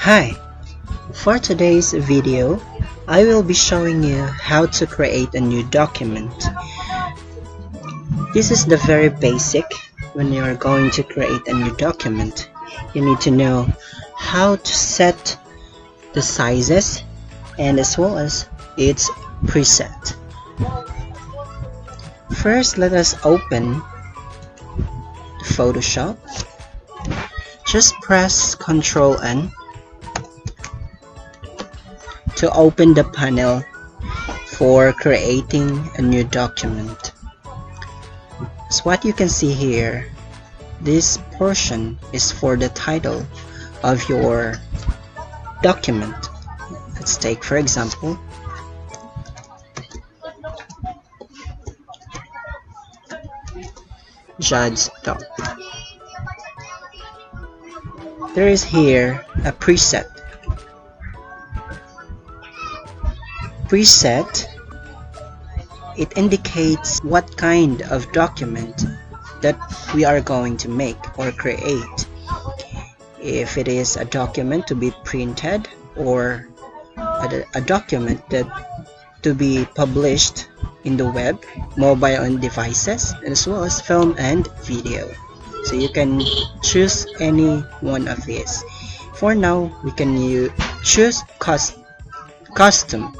Hi! For today's video, I will be showing you how to create a new document. This is the very basic when you are going to create a new document. You need to know how to set the sizes and as well as its preset. First, let us open Photoshop. Just press Ctrl N to open the panel for creating a new document. So what you can see here, this portion is for the title of your document. Let's take for example Judd's Talk. There is here a preset. It indicates what kind of document that we are going to make or create. If it is a document to be printed or a document that to be published in the web, mobile and devices, as well as film and video. So you can choose any one of these. For now, we can choose custom.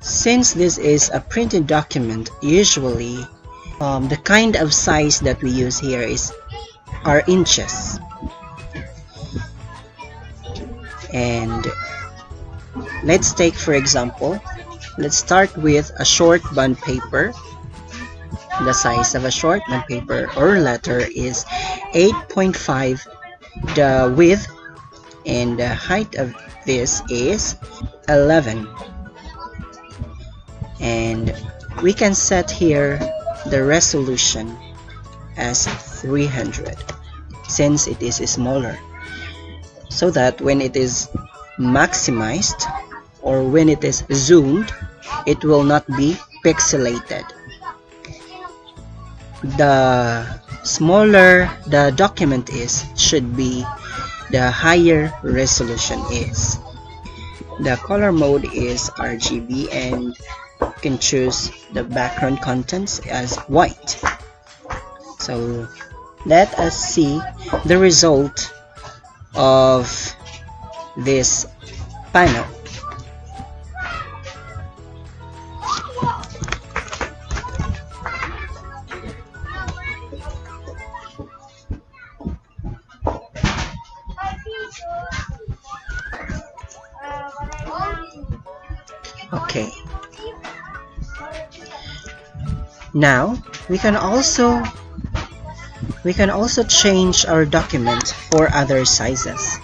Since this is a printed document, usually the kind of size that we use here are inches. And let's take for example, let's start with a short bond paper. The size of a short bond paper or letter is 8.5. The width and the height of this is 11. And we can set here the resolution as 300 since it is smaller, so that when it is maximized or when it is zoomed, it will not be pixelated. The smaller the document should be, the higher resolution is. The color mode is RGB, and you can choose the background contents as white. So let us see the result of this panel. Okay. Now we can also change our document for other sizes.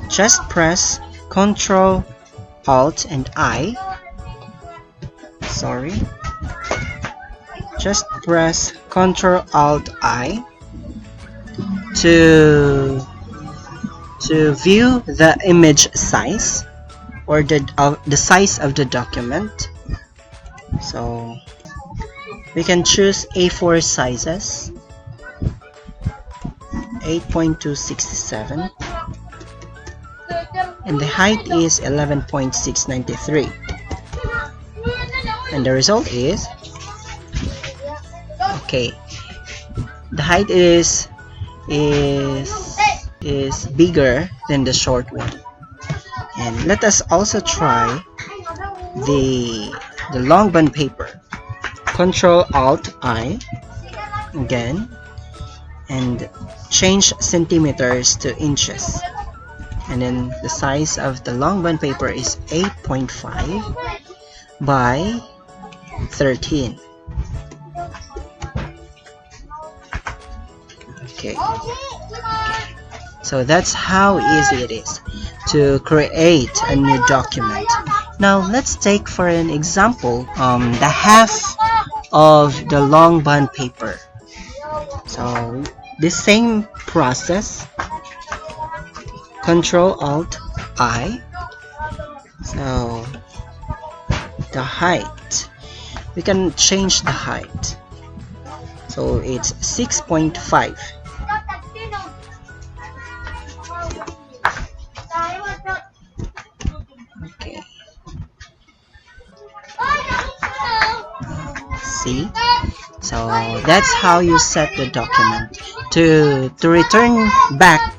Just press Ctrl Alt and I. Just press Ctrl Alt I to view the image size or the size of the document. So we can choose A4 sizes, 8.267, and the height is 11.693, and the result is okay. The height is bigger than the short one. And let us also try the long bond paper. Ctrl Alt I again and change centimeters to inches, and then the size of the long bond paper is 8.5 by 13. Okay. So that's how easy it is to create a new document. Now let's take for an example the half of the long bond paper. So the same process, Ctrl Alt I. So the height, we can change the height. So it's 6.5 see. So that's how you set the document. To return back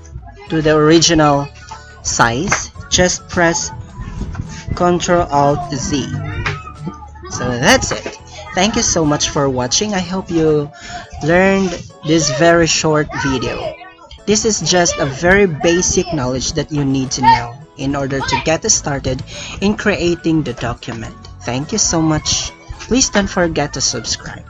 to the original size, just press Ctrl Alt Z. So that's it. Thank you so much for watching. I hope you learned this very short video. This is just a very basic knowledge that you need to know in order to get started in creating the document. Thank you so much. Please don't forget to subscribe.